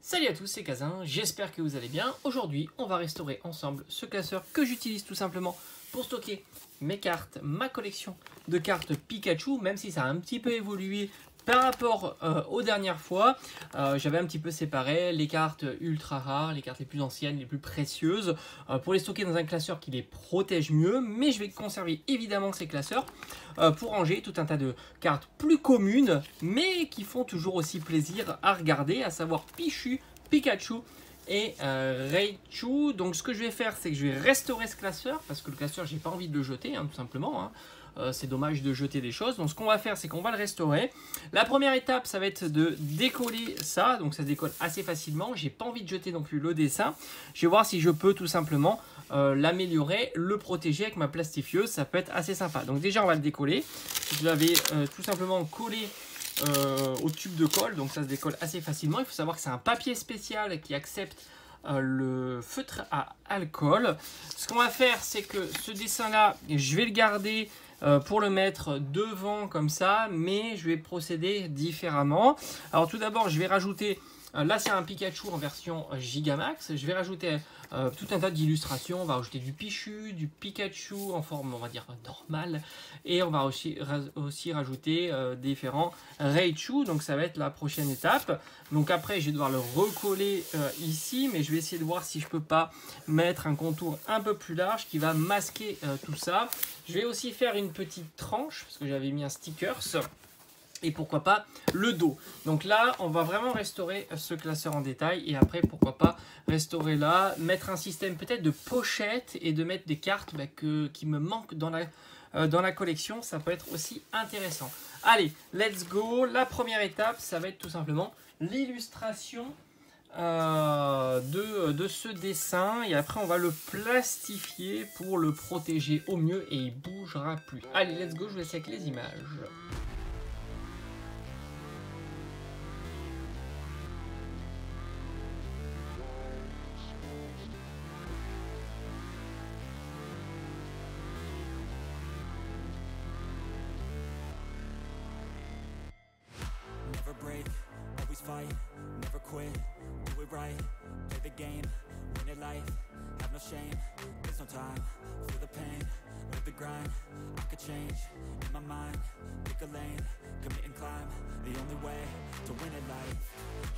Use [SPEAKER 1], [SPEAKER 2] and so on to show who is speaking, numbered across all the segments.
[SPEAKER 1] Salut à tous, c'est Kazin, j'espère que vous allez bien. Aujourd'hui, on va restaurer ensemble ce classeur que j'utilise tout simplement pour stocker mes cartes, ma collection de cartes Pikachu, même si ça a un petit peu évolué par rapport aux dernières fois. J'avais un petit peu séparé les cartes ultra rares, les cartes les plus anciennes, les plus précieuses, pour les stocker dans un classeur qui les protège mieux, mais je vais conserver évidemment ces classeurs pour ranger tout un tas de cartes plus communes, mais qui font toujours aussi plaisir à regarder, à savoir Pichu, Pikachu et Raichu. Donc ce que je vais faire, c'est que je vais restaurer ce classeur, parce que le classeur, j'ai pas envie de le jeter, hein, tout simplement, hein. C'est dommage de jeter des choses. Donc ce qu'on va faire, c'est qu'on va le restaurer. La première étape, ça va être de décoller ça. Donc ça se décolle assez facilement. J'ai pas envie de jeter non plus le dessin. Je vais voir si je peux tout simplement l'améliorer, le protéger avec ma plastifieuse. Ça peut être assez sympa. Donc déjà, on va le décoller. Je l'avais tout simplement collé au tube de colle. Donc ça se décolle assez facilement. Il faut savoir que c'est un papier spécial qui accepte le feutre à alcool. Ce qu'on va faire, c'est que ce dessin là, je vais le garder pour le mettre devant comme ça, mais je vais procéder différemment. Alors tout d'abord, je vais rajouter, là c'est un Pikachu en version Gigamax, je vais rajouter tout un tas d'illustrations. On va rajouter du Pichu, du Pikachu en forme, on va dire, normale, et on va aussi rajouter différents Raichu. Donc ça va être la prochaine étape. Donc après, je vais devoir le recoller ici, mais je vais essayer de voir si je peux pas mettre un contour un peu plus large qui va masquer tout ça. Je vais aussi faire une petite tranche, parce que j'avais mis un stickers. Et pourquoi pas le dos. Donc là, on va vraiment restaurer ce classeur en détail. Et après, pourquoi pas restaurer là, mettre un système peut-être de pochette et de mettre des cartes qui me manquent dans la collection. Ça peut être aussi intéressant. Allez, let's go. La première étape, ça va être tout simplement l'illustration de ce dessin. Et après, on va le plastifier pour le protéger au mieux et il bougera plus. Allez, let's go. Je vous laisse avec les images.
[SPEAKER 2] Never break, always fight, never quit, do it right, play the game, win it life, have no shame, there's no time, feel the pain, live the grind, I could change, in my mind, pick a lane, commit and climb, the only way to win it life,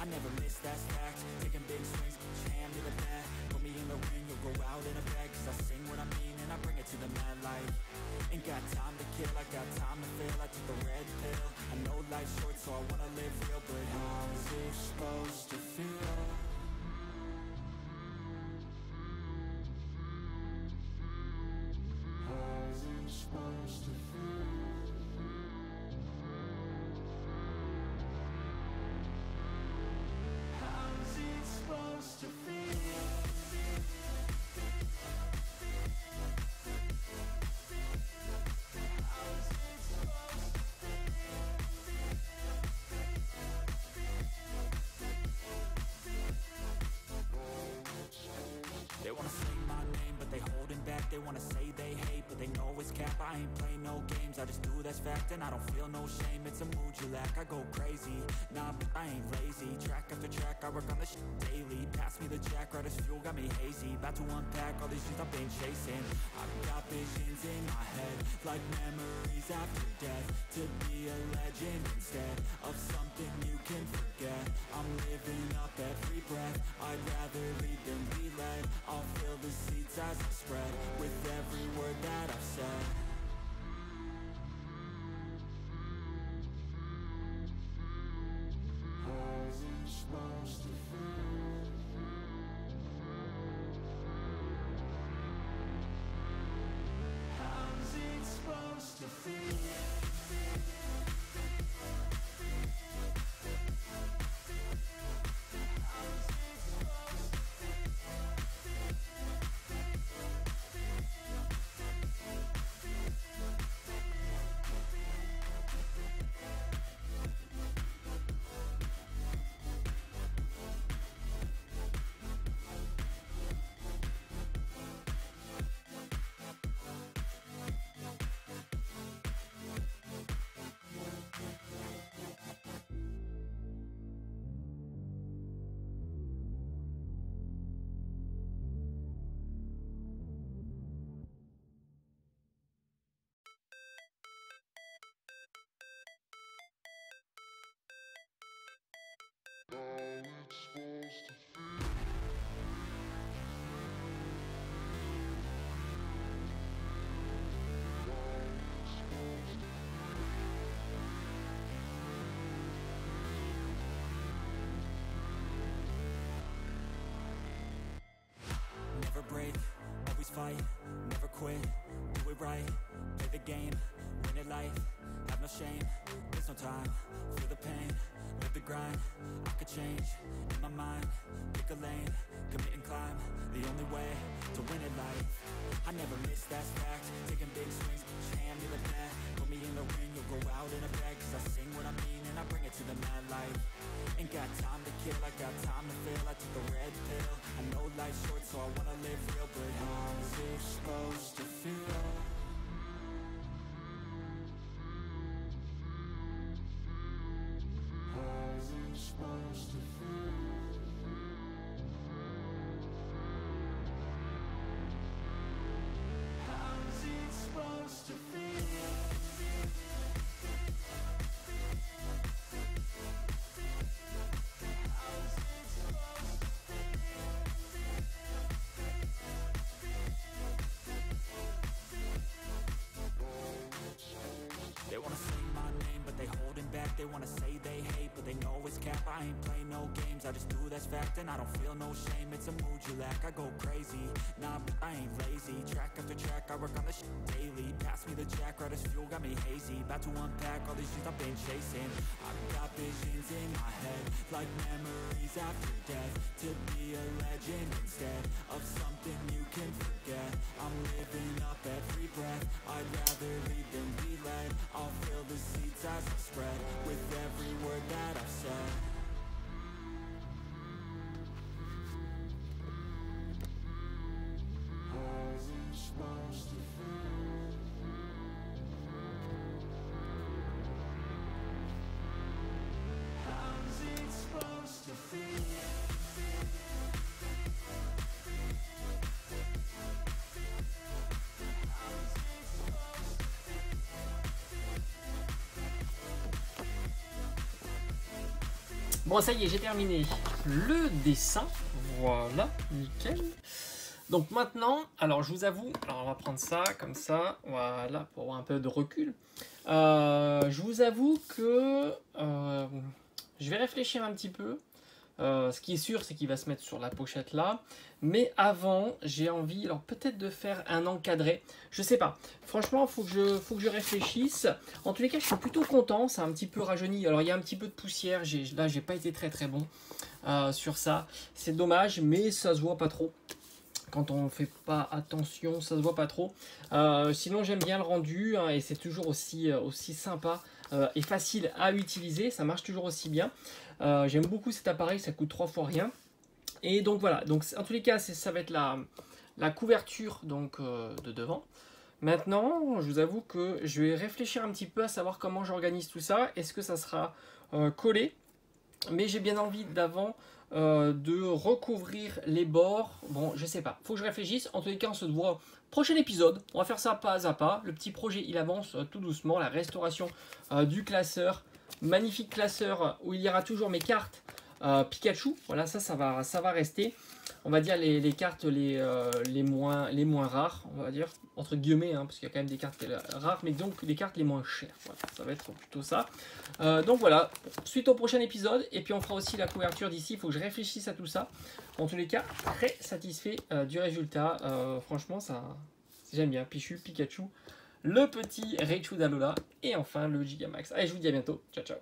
[SPEAKER 2] I never miss, that's fact, taking big swings, each hand to the bat, put me in the ring, you'll go out in a bag, cause I sing what I mean and I bring it to the mad light, ain't got time to kill, I got time to feel, I took the red pill, I know life's short so I wanna live real, but how's it supposed to feel? How's it supposed to feel? How's it supposed to feel? They wanna say my name, but they holding back. They wanna say they hate, but they know it's cap. I ain't play no games, I just do that's fact. And I don't feel no shame, it's a mood you lack. I go crazy, nah, but I ain't lazy. Track after track, I work on this shit daily. Pass me the jack, right as fuel, got me hazy. About to unpack all these things I've been chasing. I've got visions in my head, like memories after death. To be a legend instead of something you can forget. I'm living up every breath, I'd rather lead than be led. I'll fill the seats as I spread with every word that I've said. How's it supposed to feel? How's it supposed to feel? life, have no shame, there's no time, feel the pain, live the grind, I could change, in my mind, pick a lane, commit and climb, the only way to win in life. I never miss, that's fact, taking big swings, put your hand to the bat, put me in the ring, you'll go out in a bag, cause I sing what I mean and I bring it to the mad light. Ain't got time to kill, I got time to feel, I took the red pill, I know life's short so I wanna live real, but how's it supposed to feel? How's it supposed to feel? How's it supposed to feel? They wanna say my name, but they holding back. They wanna say they hate, but they know it's cap. I ain't play no games, I just do that's fact. And I don't feel no shame, it's a mood you lack. I go crazy, nah, but I ain't lazy. Track after track, I work on this shit daily. Pass me the jack, right as fuel, got me hazy. About to unpack all these shit I've been chasing. I've got visions in my head, like memories after death. To be a legend instead of something you can forget. I'm living up every breath, I'd rather lead than be led. I'll fill the seeds as I spread, with every word that I've said. How's it supposed to feel? How's it supposed to feel?
[SPEAKER 1] Bon, ça y est, j'ai terminé le dessin. Voilà, nickel. Donc maintenant, alors je vous avoue, alors on va prendre ça comme ça, voilà, pour avoir un peu de recul. Je vous avoue que je vais réfléchir un petit peu. Ce qui est sûr, c'est qu'il va se mettre sur la pochette là. Mais avant, j'ai envie, alors peut-être de faire un encadré. Je sais pas. Franchement, faut que je réfléchisse. En tous les cas, je suis plutôt content. C'est un petit peu rajeuni. Alors, il y a un petit peu de poussière. Là, j'ai pas été très bon sur ça. C'est dommage, mais ça se voit pas trop. Quand on fait pas attention, ça se voit pas trop. Sinon, j'aime bien le rendu hein, et c'est toujours aussi sympa et facile à utiliser. Ça marche toujours aussi bien. J'aime beaucoup cet appareil, ça coûte 3 fois rien. Et donc voilà, donc en tous les cas, ça va être la couverture donc, de devant. Maintenant, je vous avoue que je vais réfléchir un petit peu à savoir comment j'organise tout ça. Est-ce que ça sera collé? Mais j'ai bien envie d'avant de recouvrir les bords. Bon, je sais pas, faut que je réfléchisse. En tous les cas, on se voit prochain épisode. On va faire ça pas à pas. Le petit projet, il avance tout doucement. La restauration du classeur. Magnifique classeur où il y aura toujours mes cartes Pikachu. Voilà, ça va rester. On va dire les cartes les moins rares, on va dire, entre guillemets, hein, parce qu'il y a quand même des cartes rares, mais donc les cartes les moins chères. Voilà, ça va être plutôt ça. Donc voilà, suite au prochain épisode, et puis on fera aussi la couverture d'ici. Il faut que je réfléchisse à tout ça. En tous les cas, très satisfait du résultat. Franchement, ça j'aime bien. Pichu, Pikachu, le petit Raichu d'Alola, et enfin le Gigamax. Allez, je vous dis à bientôt. Ciao, ciao.